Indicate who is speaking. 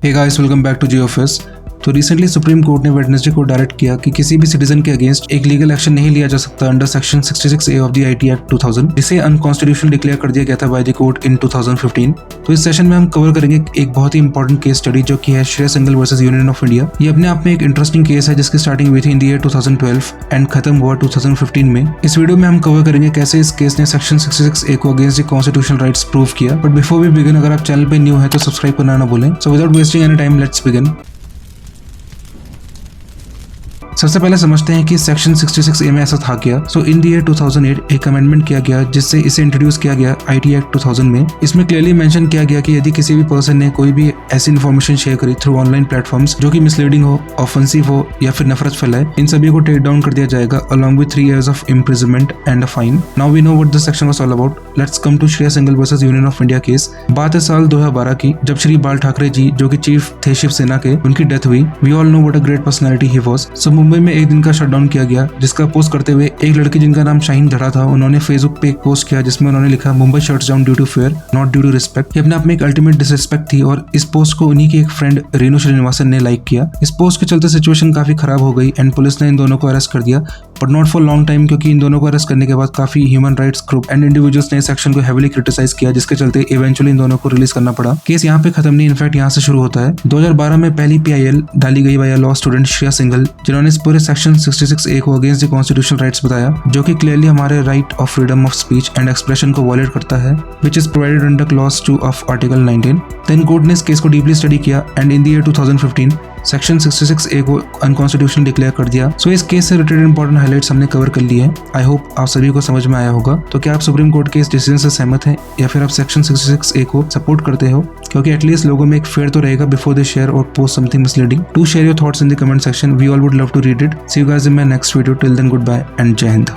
Speaker 1: Hey guys, welcome back to G office. तो recently Supreme Court ने Wednesday को direct किया कि किसी भी सिटीजन के अगेंस्ट एक लीगल एक्शन नहीं लिया जा सकता under section 66A of the IT act 2000, जिसे अनकॉन्स्टिट्यूशनल डिक्लेयर कर दिया गया था बाय द कोर्ट इन 2015। तो इस सेशन में हम कवर करेंगे एक बहुत ही इंपॉर्टेंट केस स्टडी जो कि है Shreya Singhal versus Union of India. ये अपने आप में एक इंटरेस्टिंग केस है जिसकी स्टार्टिंग हुई थी इन द ईयर 2012 एंड खत्म हुआ 2015 में। इस वीडियो में हम कवर करेंगे कैसे इस केस ने सेक्शन 66A को against the constitutional rights prove किया। बट बिफोर वी बिगिन, अगर आप चैनल पे न्यू है तो सब्सक्राइब करना ना भूलें। So without wasting any time, let's begin. सबसे पहले समझते हैं कि सेक्शन 66A में ऐसा था क्या। सो इन द ईयर 2008 एक अमेंडमेंट किया गया जिससे इसे इंट्रोड्यूस किया गया आईटी एक्ट 2000 में। इसमें क्लियरली मेंशन किया गया कि यदि किसी भी पर्सन ने कोई भी ऐसी इन्फॉर्मेशन शेयर करी थ्रू ऑनलाइन प्लेटफॉर्म्स जो कि मिसलीडिंग हो, ऑफेंसिव हो या फिर नफरत फैलाए, इन सभी को टेक डाउन कर दिया जाएगा along with 3 years of imprisonment and a fine. Now we know what this section was all about. Let's come to Shreya Singhal versus Union of India case. बात है साल 2012 की, जब श्री बाल ठाकरे जी जो कि चीफ थे शिवसेना के, उनकी डेथ हुई। We all know what a great personality he was. So Mumbai में एक दिन का शटडाउन किया गया जिसका पोस्ट करते हुए एक लड़की जिनका नाम शाहीन धड़ा था, उन्होंने फेसबुक पे एक पोस्ट किया जिसमें उन्होंने लिखा Mumbai shuts down due to fear not due to respect. ये अपने आप में एक अल्टीमेट डिसरिस्पेक्ट थी और इस पोस्ट को उन्हीं के एक फ्रेंड रेणु श्रीनिवासन ने लाइक किया। इस पोस्ट के चलते सिचुएशन काफी खराब हो गई एंड पुलिस ने इन दोनों को अरेस्ट कर दिया, but not for long time, क्योंकि इन दोनों को अरेस्ट करने के बाद काफी human rights group and individuals ने इस सेक्शन को हेवीली क्रिटिसाइज किया, जिसके चलते इवेंचुअली इन दोनों को रिलीज करना पड़ा। केस यहाँ पे खत्म नहीं, इनफैक्ट यहाँ से शुरू होता है। 2012 में पहली PIL डाली गई by law student Shreya Singhal, जिन्होंने इस पूरे सेक्शन 66A को अगेंस्ट द कॉन्स्टिट्यूशनल राइट्स बताया, जो कि क्लियरली हमारे right of freedom of speech and expression को वॉयलेट करता है, which is provided under clause 2 of article 19। Then court ने इस केस को डीपली स्टडी किया and in the year 2015 section 66A को अनकॉन्स्टिट्यूशनल डिक्लेयर कर दिया। सो इस केस से रिलेटेड इंपॉर्टेंट हाइलाइट्स हमने कवर कर लिए हैं। आई होप आप सभी को समझ में आया होगा। तो क्या आप सुप्रीम कोर्ट के इस डिसीजन से सहमत हैं या फिर आप सेक्शन 66A को सपोर्ट करते हो? क्योंकि एटलीस्ट लोगों में एक फेयर तो रहेगा बिफोर दे शेयर और post something misleading. Do share your thoughts in the comment section. We all would love to read it. See you guys in my next video. Till then, good bye and जय हिंद।